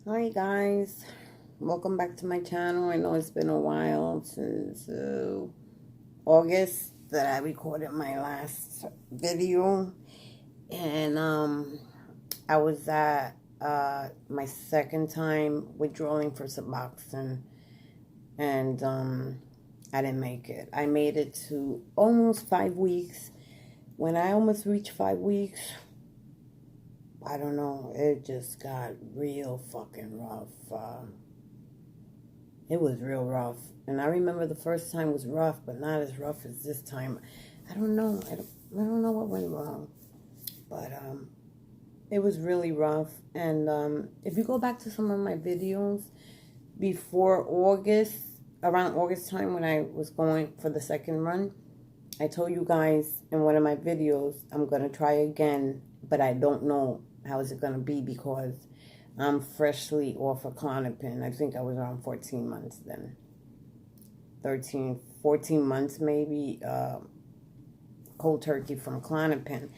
Hi guys, welcome back to my channel. I know it's been a while since August that I recorded my last video, and I was at my second time withdrawing for Suboxone, and I didn't make it. I made it to almost 5 weeks. When I almost reached 5 weeks, I don't know, it just got real fucking rough. It was real rough. And I remember the first time was rough, but not as rough as this time. I don't know. I don't know what went wrong. But it was really rough. And if you go back to some of my videos before August, around August time when I was going for the second run, I told you guys in one of my videos, I'm going to try again, but I don't know how is it going to be because I'm freshly off of Clonopin. I think I was around 14 months then. 13, 14 months maybe, cold turkey from Clonopin.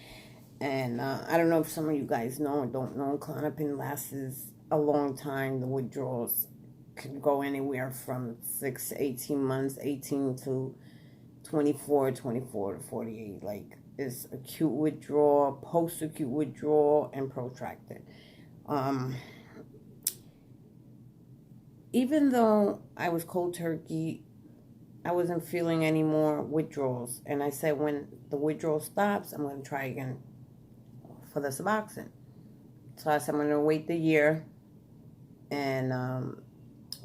And I don't know if some of you guys know or don't know, Clonopin lasts a long time. The withdrawals can go anywhere from 6 to 18 months, 18 to 24, 24 to 48. Like, it's acute withdrawal, post-acute withdrawal, and protracted. Even though I was cold turkey, I wasn't feeling any more withdrawals. And I said, when the withdrawal stops, I'm going to try again for the Suboxone. So I said, I'm going to wait the year and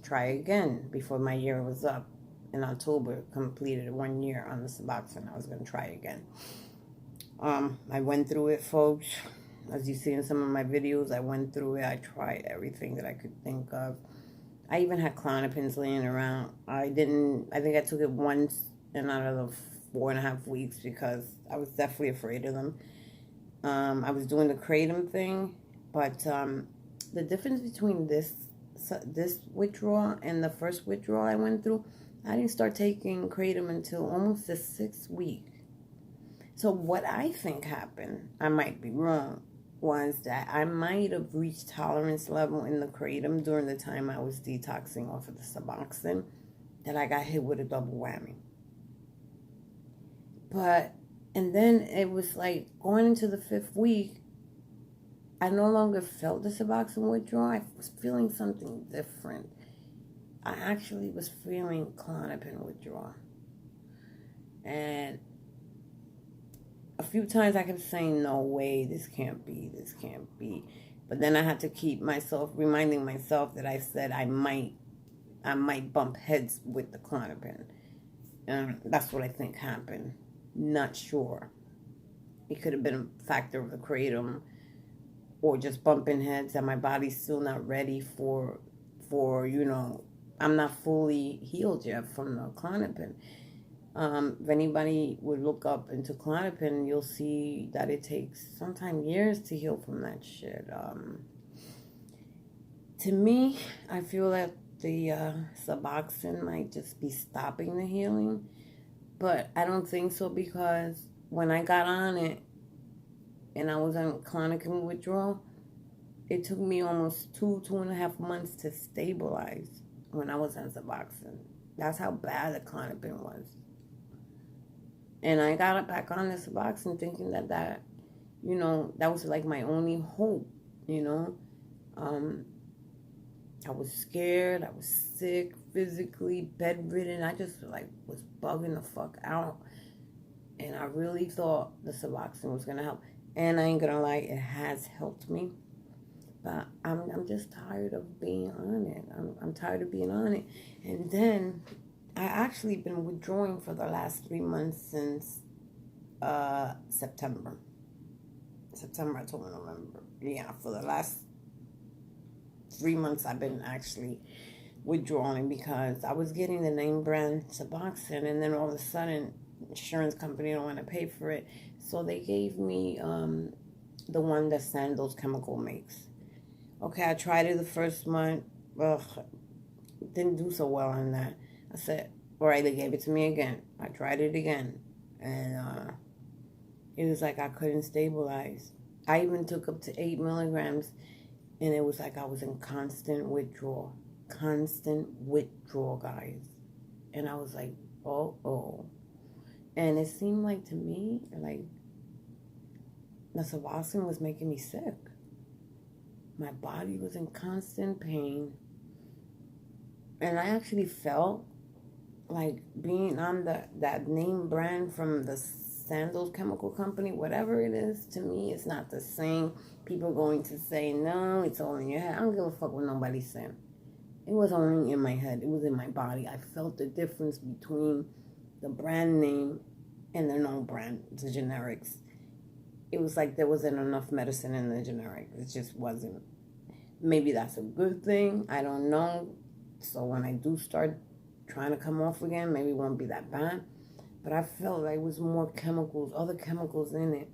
try again before my year was up. In October, completed 1 year on the Suboxone. I was going to try again. I went through it, folks. As you see in some of my videos, I went through it. I tried everything that I could think of. I even had Clonopins laying around. I think I took it once in out of the 4.5 weeks because I was definitely afraid of them. I was doing the kratom thing, but the difference between this withdrawal and the first withdrawal I went through, I didn't start taking kratom until almost the 6th week. So what I think happened, I might be wrong, was that I might have reached tolerance level in the kratom during the time I was detoxing off of the Suboxone, that I got hit with a double whammy. And then it was like going into the 5th week, I no longer felt the Suboxone withdrawal. I was feeling something different. I actually was feeling Clonopin withdrawal. And a few times I kept saying, no way, this can't be. But then I had to keep reminding myself that I said I might bump heads with the Clonopin. And that's what I think happened. Not sure. It could have been a factor of the kratom or just bumping heads that my body's still not ready for, I'm not fully healed yet from the Clonopin. If anybody would look up into Clonopin, you'll see that it takes sometimes years to heal from that shit. To me, I feel that the Suboxone might just be stopping the healing, but I don't think so because when I got on it and I was on Clonopin withdrawal, it took me almost 2.5 months to stabilize when I was on Suboxone. That's how bad the Clonopin was. And I got back on this Suboxone thinking that was like my only hope, I was scared. I was sick, physically bedridden. I just was bugging the fuck out. And I really thought the Suboxone was going to help. And I ain't going to lie, it has helped me. But I'm just tired of being on it. I'm tired of being on it. And then I actually been withdrawing for the last 3 months since September, October, November. Yeah, for the last 3 months I've been actually withdrawing because I was getting the name brand Suboxone, and then all of a sudden insurance company don't want to pay for it, so they gave me the one that Sandoz Chemical makes. Okay, I tried it the first month. Ugh, didn't do so well on that. I said, all right, they gave it to me again. I tried it again, and it was like I couldn't stabilize. I even took up to 8 milligrams, And it was like I was in constant withdrawal, guys. And I was like, oh. And it seemed like to me, like the Suboxone was making me sick. My body was in constant pain. And I actually felt like being on that name brand from the Sandals Chemical Company, whatever it is, to me, it's not the same. People going to say, no, it's all in your head. I don't give a fuck what nobody's saying. It was only in my head. It was in my body. I felt the difference between the brand name and the no brand, the generics. It was like there wasn't enough medicine in the generic. It just wasn't. Maybe that's a good thing. I don't know. So when I do start trying to come off again, maybe it won't be that bad. But I felt like it was more chemicals, other chemicals in it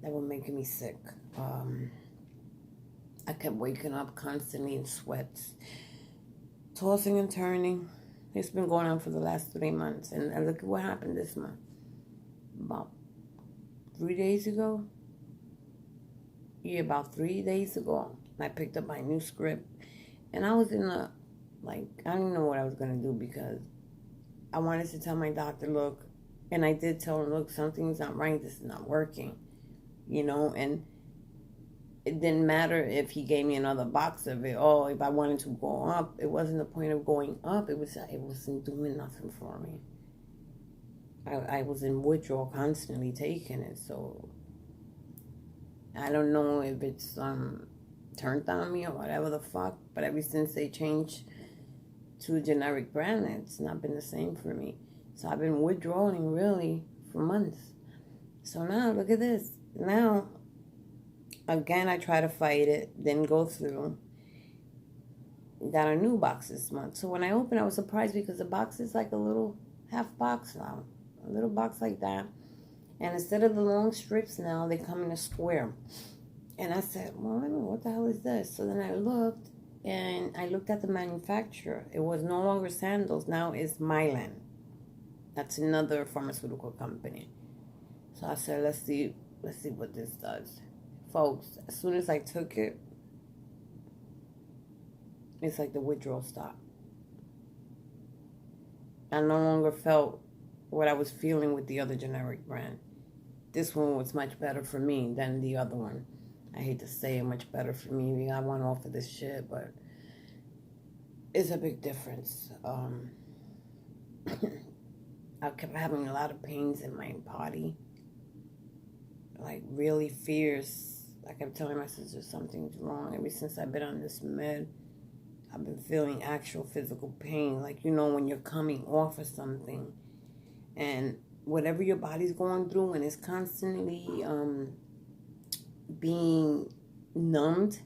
that were making me sick. I kept waking up constantly in sweats, tossing and turning. It's been going on for the last 3 months. And look at what happened this month. About 3 days ago. Yeah, about 3 days ago, I picked up my new script. And I was in a, I didn't know what I was going to do because I wanted to tell my doctor, look, and I did tell him, look, something's not right. This is not working, and it didn't matter if he gave me another box of it. Oh, if I wanted to go up, it wasn't the point of going up. It wasn't doing nothing for me. I was in withdrawal, constantly taking it. So I don't know if it's turned on me or whatever the fuck. But ever since they changed to a generic brand, it's not been the same for me. So I've been withdrawing really for months. So now look at this. Now, again, I try to fight it, didn't go through. Got a new box this month. So when I opened, I was surprised because the box is like a little half box now. A little box like that. And instead of the long strips now, they come in a square. And I said, well, I don't know, what the hell is this? So then I looked, and I looked at the manufacturer. It was no longer Sandals. Now it's Mylan. That's another pharmaceutical company. So I said, let's see what this does. Folks, as soon as I took it, it's like the withdrawal stopped. I no longer felt what I was feeling with the other generic brand. This one was much better for me than the other one. I hate to say it, much better for me. I want off of this shit, but it's a big difference. I kept having a lot of pains in my body, like really fierce. I kept telling my sister something's wrong. Ever since I've been on this med, I've been feeling actual physical pain. Like, when you're coming off of something and whatever your body's going through and it's constantly being numbed.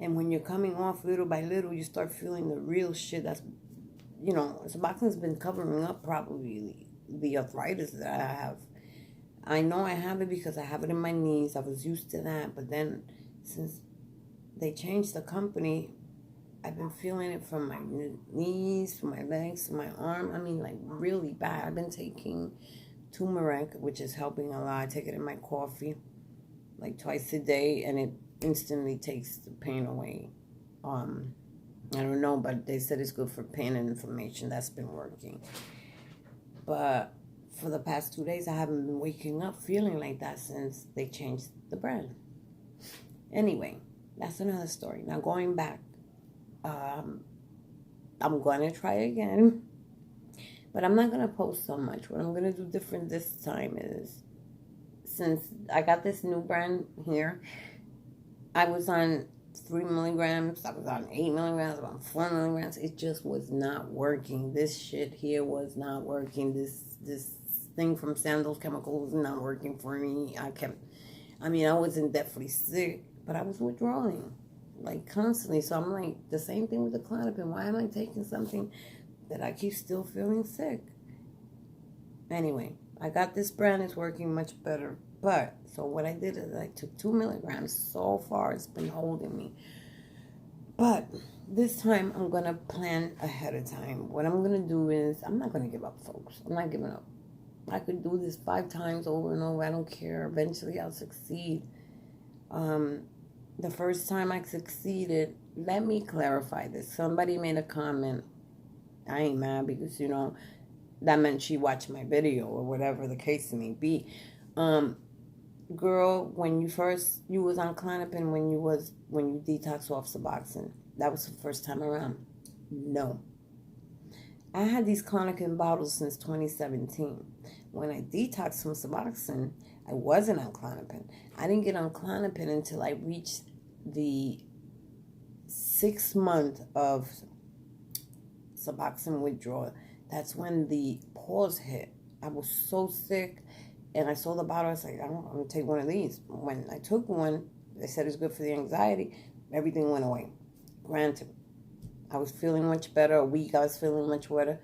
And when you're coming off little by little, you start feeling the real shit that's, Suboxone's been covering up probably the arthritis that I have. I know I have it because I have it in my knees. I was used to that. But then since they changed the company, I've been feeling it from my knees, from my legs, from my arm. I mean, like really bad. I've been taking turmeric, which is helping a lot. I take it in my coffee like twice a day, and it instantly takes the pain away. I don't know, but they said it's good for pain and inflammation. That's been working. But for the past 2 days, I haven't been waking up feeling like that since they changed the brand. Anyway, that's another story. Now going back, I'm going to try again. But I'm not going to post so much. What I'm going to do different this time is, since I got this new brand here, I was on 3 milligrams, I was on 8 milligrams, I was on 4 milligrams. It just was not working. This shit here was not working. This thing from Sandals Chemical was not working for me. I wasn't deathly sick, but I was withdrawing, like constantly. So I'm like, the same thing with the Clonopin. Why am I taking something that I keep still feeling sick? Anyway, I got this brand. It's working much better. But, so what I did is I took 2 milligrams. So far, it's been holding me. But this time, I'm going to plan ahead of time. What I'm going to do is, I'm not going to give up, folks. I'm not giving up. I could do this 5 times over and over. I don't care. Eventually, I'll succeed. the first time I succeeded, let me clarify this. Somebody made a comment. I ain't mad because, that meant she watched my video or whatever the case may be. Girl, when you was on Klonopin when you detox off Suboxone. That was the first time around. No. I had these Klonopin bottles since 2017. When I detoxed from Suboxone, I wasn't on Klonopin. I didn't get on Klonopin until I reached the 6 month of Suboxone withdrawal. That's when the pause hit. I was so sick, and I saw the bottle. I was like, I'm going to take one of these. When I took one, they said it's good for the anxiety. Everything went away. Granted, I was feeling much better. A week, I was feeling much better.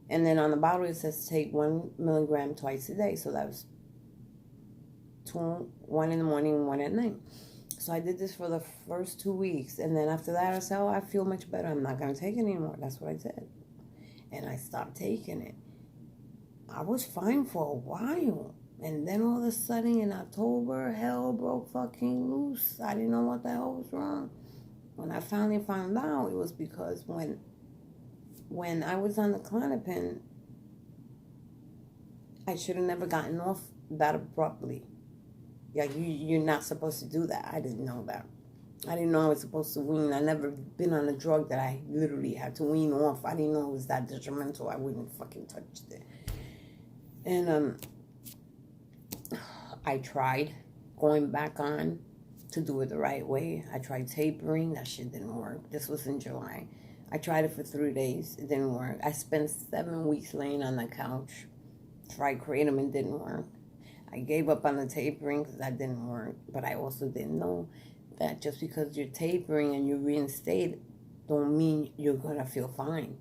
And then on the bottle, it says take 1 milligram twice a day. So that was 1 in the morning, 1 at night. So I did this for the first 2 weeks. And then after that, I said, I feel much better. I'm not going to take it anymore. That's what I said. And I stopped taking it. I was fine for a while. And then all of a sudden in October, hell broke fucking loose. I didn't know what the hell was wrong. When I finally found out, it was because when I was on the Klonopin, I should have never gotten off that abruptly. Yeah, you're not supposed to do that. I didn't know that. I didn't know I was supposed to wean. I never been on a drug that I literally had to wean off. I didn't know it was that detrimental. I wouldn't fucking touch it. And I tried going back on to do it the right way. I tried tapering. That shit didn't work. This was in July. I tried it for 3 days. It didn't work. I spent 7 weeks laying on the couch. Tried kratom and didn't work. I gave up on the tapering because that didn't work. But I also didn't know that just because you're tapering and you reinstate don't mean you're going to feel fine.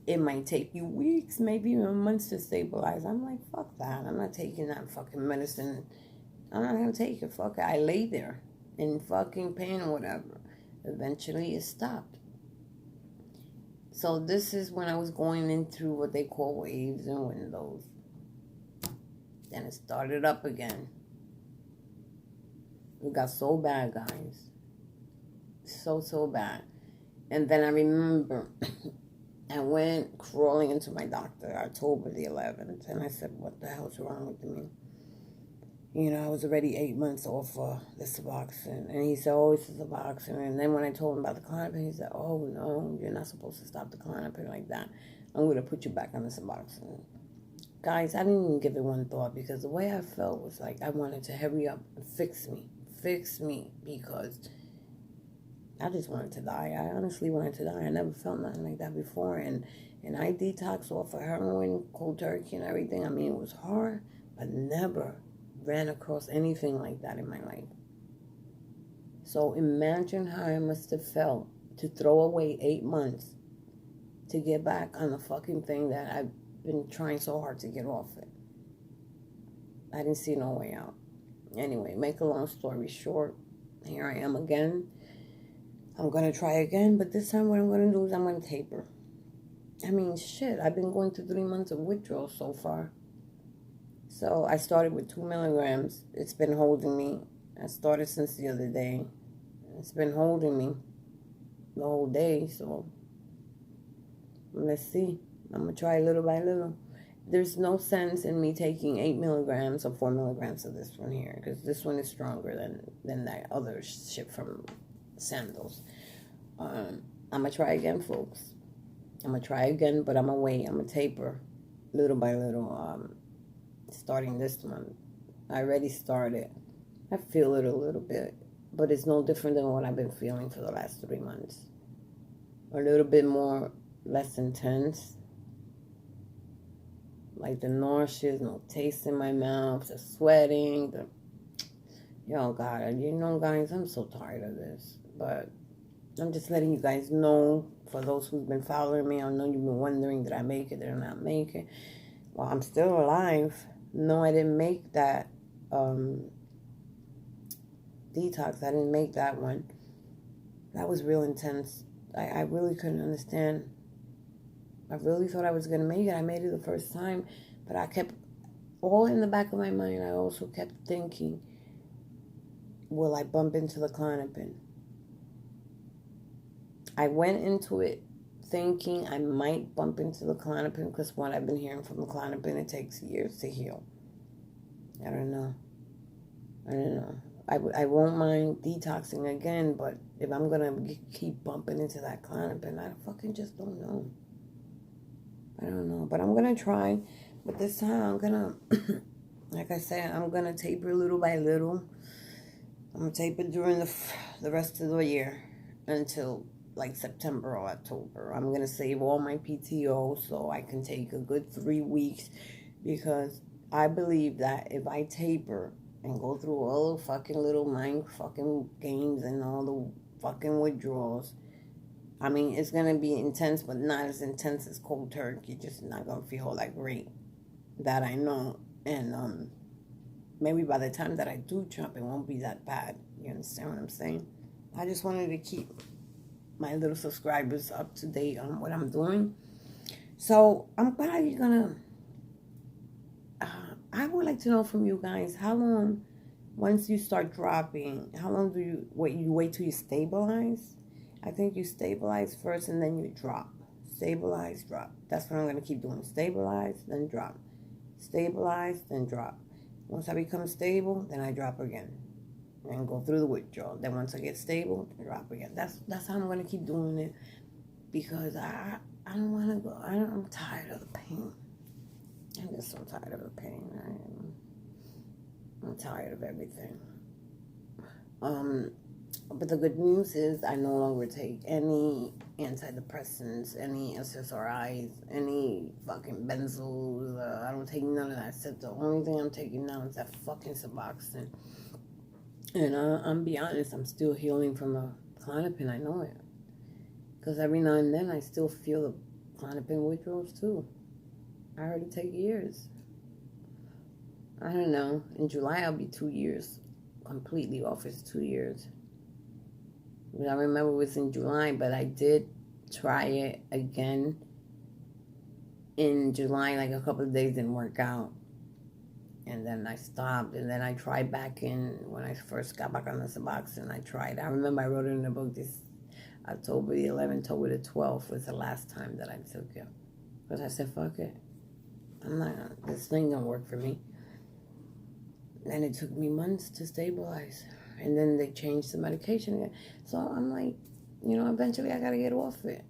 It might take you weeks, maybe even months to stabilize. I'm like, fuck that. I'm not taking that fucking medicine. I'm not going to take it. Fuck it. I lay there in fucking pain or whatever. Eventually it stopped. So this is when I was going in through what they call waves and windows. Then it started up again. It got so bad, guys. So bad. And then I remember I went crawling into my doctor October the 11th. And I said, what the hell's wrong with me? I was already 8 months off the Suboxone. And he said, oh, it's the Suboxone. And then when I told him about the Klonopin, he said, oh, no, you're not supposed to stop the Klonopin like that. I'm going to put you back on the Suboxone. Guys, I didn't even give it one thought because the way I felt was like I wanted to hurry up and fix me because I just wanted to die. I honestly wanted to die. I never felt nothing like that before. And I detoxed off of heroin, cold turkey and everything. I mean, it was hard, but never ran across anything like that in my life. So imagine how I must have felt to throw away 8 months to get back on the fucking thing that I've been trying so hard to get off it. I didn't see no way out. Anyway, make a long story short, here I am again. I'm going to try again, but this time what I'm going to do is I'm going to taper. I mean, shit, I've been going through 3 months of withdrawal so far. So I started with 2 milligrams. It's been holding me. I started since the other day. It's been holding me the whole day, so let's see. I'm going to try little by little. There's no sense in me taking 8 milligrams or 4 milligrams of this one here, because this one is stronger than that other shit from Sandals. I'm going to try again, folks. I'm going to try again, but I'm going to wait. I'm going to taper little by little, starting this month. I already started. I feel it a little bit, but it's no different than what I've been feeling for the last 3 months. A little bit more, less intense. Like the nausea, no taste in my mouth, the sweating, Yo, God, guys, I'm so tired of this. But I'm just letting you guys know, for those who've been following me, I know you've been wondering, did I make it, did I not make it? Well, I'm still alive. No, I didn't make that detox. I didn't make that one. That was real intense. I really couldn't understand. I really thought I was going to make it. I made it the first time. But I kept, all in the back of my mind, I also kept thinking, will I bump into the Klonopin? I went into it thinking I might bump into the Klonopin because what I've been hearing from the Klonopin, it takes years to heal. I don't know. I won't mind detoxing again, but if I'm going to keep bumping into that Klonopin, I fucking just don't know. I don't know, but I'm going to try. But this time I'm going to, like I said, I'm going to taper little by little. I'm going to taper during the rest of the year until like September or October. I'm going to save all my PTO so I can take a good 3 weeks, because I believe that if I taper and go through all the fucking little mind fucking games and all the fucking withdrawals, I mean, it's going to be intense, but not as intense as cold turkey. Just not going to feel that great. That I know. And maybe by the time that I do jump, it won't be that bad. You understand what I'm saying? I just wanted to keep my little subscribers up to date on what I'm doing. So I'm probably going to... I would like to know from you guys, how long, once you start dropping, how long do you wait till you stabilize? I think you stabilize first and then you drop. Stabilize, drop. That's what I'm going to keep doing. Stabilize, then drop. Stabilize, then drop. Once I become stable, then I drop again. And go through the withdrawal. Then once I get stable, drop again. That's how I'm going to keep doing it. Because I don't want to go. I'm tired of the pain. I'm just so tired of the pain. I'm tired of everything. But the good news is I no longer take any antidepressants, any SSRIs, any fucking benzos. I don't take none of that stuff. The only thing I'm taking now is that fucking Suboxone. And I'm be honest, I'm still healing from the Klonopin. I know it. Because every now and then I still feel the Klonopin withdrawals too. I heard it take years. I don't know. In July I'll be 2 years. Completely off. It's 2 years. I remember it was in July, but I did try it again in July, like a couple of days didn't work out. And then I stopped, and then I tried back in, when I first got back on the Suboxone, I tried. I remember I wrote it in the book, this October the 11th, October the 12th was the last time that I took it. Because I said, fuck it. This thing don't work for me. And it took me months to stabilize. And then they changed the medication again. So I'm like, eventually I got to get off it.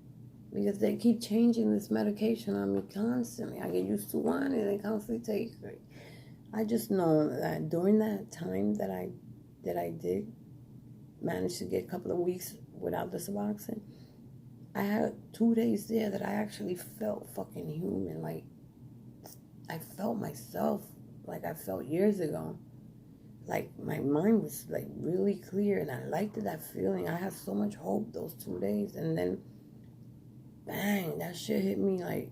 Because they keep changing this medication on me constantly. I get used to one and they constantly take it. I just know that during that time that I did manage to get a couple of weeks without the Suboxone, I had 2 days there that I actually felt fucking human. Like, I felt myself like I felt years ago. Like, my mind was, like, really clear, and I liked that feeling. I had so much hope those 2 days, and then, bang, that shit hit me, like,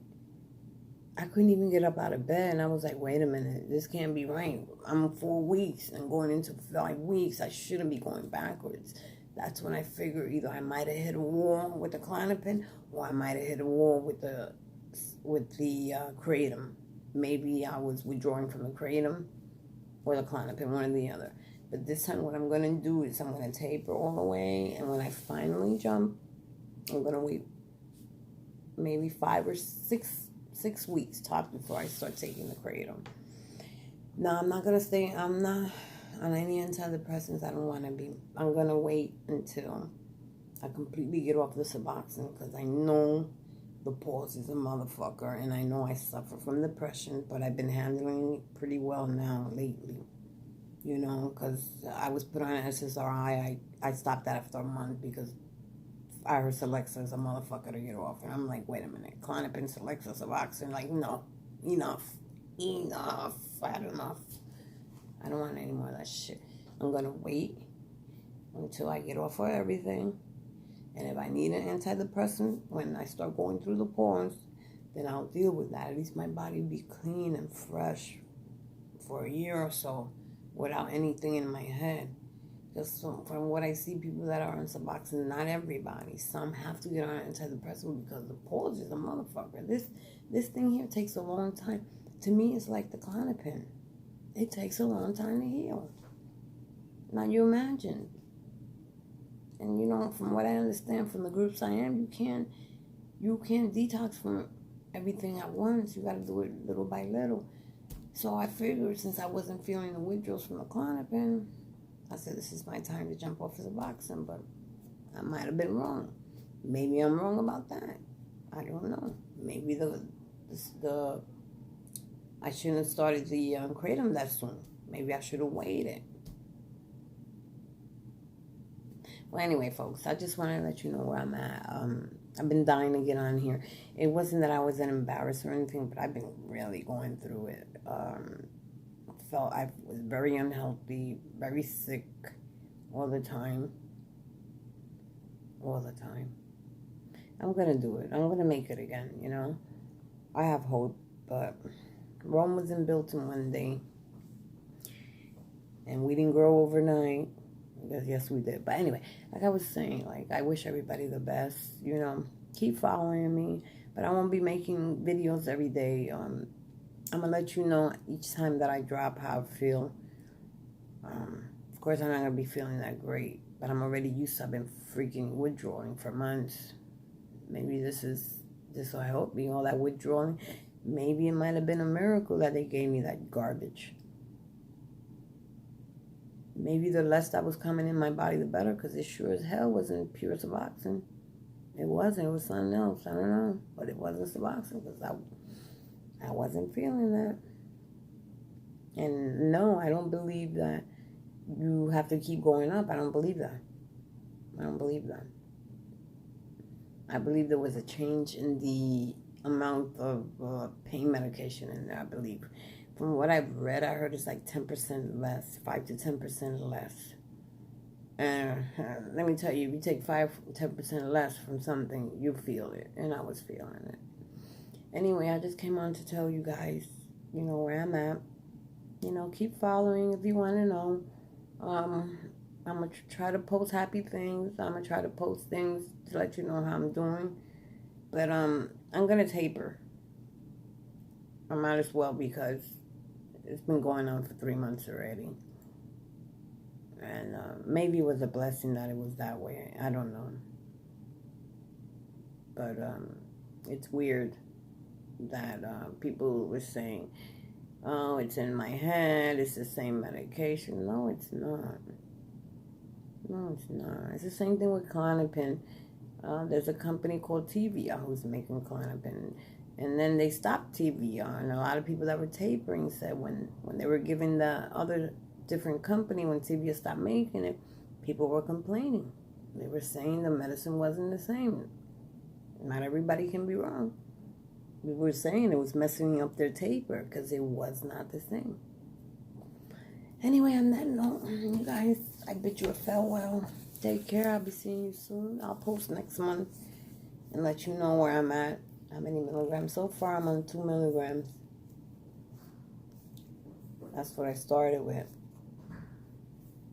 I couldn't even get up out of bed, and I was like, wait a minute, this can't be right. I'm 4 weeks, and going into 5 weeks, I shouldn't be going backwards. That's when I figured either I might have hit a wall with the Klonopin, or I might have hit a wall with the Kratom. Maybe I was withdrawing from the Kratom or the Klonopin, one or the other. But this time what I'm going to do is I'm going to taper all the way, and when I finally jump, I'm going to wait maybe 5 or 6 weeks top before I start taking the Kratom. Now, I'm not on any antidepressants. I don't want to be. I'm going to wait until I completely get off the Suboxone, because I know the pause is a motherfucker, and I know I suffer from depression, but I've been handling it pretty well now lately, because I was put on an SSRI. I stopped that after a month because I heard Celexa is a motherfucker to get off, and I'm like, wait a minute, Klonopin, Celexa, Suboxone, like, no, enough, I had enough. I don't want any more of that shit. I'm going to wait until I get off of everything. And if I need an antidepressant, when I start going through the pause, then I'll deal with that. At least my body will be clean and fresh for a year or so without anything in my head. Just from what I see, people that are on Suboxone, not everybody. Some have to get on an antidepressant because the pause is a motherfucker. This thing here takes a long time. To me, it's like the Klonopin. It takes a long time to heal. Now you imagine. And you know, from what I understand from the groups I am, you can't detox from everything at once. You got to do it little by little. So I figured since I wasn't feeling the withdrawals from the Klonopin, I said this is my time to jump off of the Suboxone. But I might have been wrong. Maybe I'm wrong about that. I don't know. Maybe I shouldn't have started the kratom that soon. Maybe I should have waited. Well, anyway, folks, I just wanted to let you know where I'm at. I've been dying to get on here. It wasn't that I wasn't embarrassed or anything, but I've been really going through it. I was very unhealthy, very sick all the time. All the time. I'm going to do it. I'm going to make it again, you know. I have hope, but Rome wasn't built in one day. And we didn't grow overnight. Yes, we did. But anyway, like I was saying, like, I wish everybody the best, you know. Keep following me. But I won't be making videos every day. I'm going to let you know each time that I drop how I feel. Of course, I'm not going to be feeling that great. But I'm already used to, I've been freaking withdrawing for months. Maybe this will help me, all that withdrawing. Maybe it might have been a miracle that they gave me that garbage. Maybe the less that was coming in my body, the better, because it sure as hell wasn't pure Suboxone. It wasn't. It was something else. I don't know. But it wasn't Suboxone, because I wasn't feeling that. And no, I don't believe that you have to keep going up. I don't believe that. I don't believe that. I believe there was a change in the amount of pain medication in there, I believe. From what I've read, I heard it's like 10% less, 5 to 10% less. And let me tell you, if you take 10% less from something, you feel it. And I was feeling it. Anyway, I just came on to tell you guys, you know, where I'm at. You know, keep following if you want to know. I'm going to try to post happy things. I'm going to try to post things to let you know how I'm doing. But I'm going to taper. I might as well, because it's been going on for 3 months already. And maybe it was a blessing that it was that way. I don't know. But it's weird that people were saying, oh, it's in my head, it's the same medication. No, it's not. No, it's not. It's the same thing with Klonopin. There's a company called TVA who's making Klonopin. And then they stopped TVA. And a lot of people that were tapering said when they were giving the other different company, when TVA stopped making it, people were complaining. They were saying the medicine wasn't the same. Not everybody can be wrong. We were saying it was messing up their taper because it was not the same. Anyway, on that note, you guys, I bid you a farewell. Take care. I'll be seeing you soon. I'll post next month and let you know where I'm at. How many milligrams? So far, I'm on 2 milligrams. That's what I started with.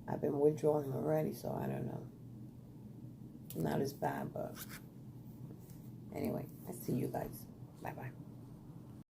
I've been withdrawing already, so I don't know. Not as bad, but anyway, I see you guys. Bye-bye.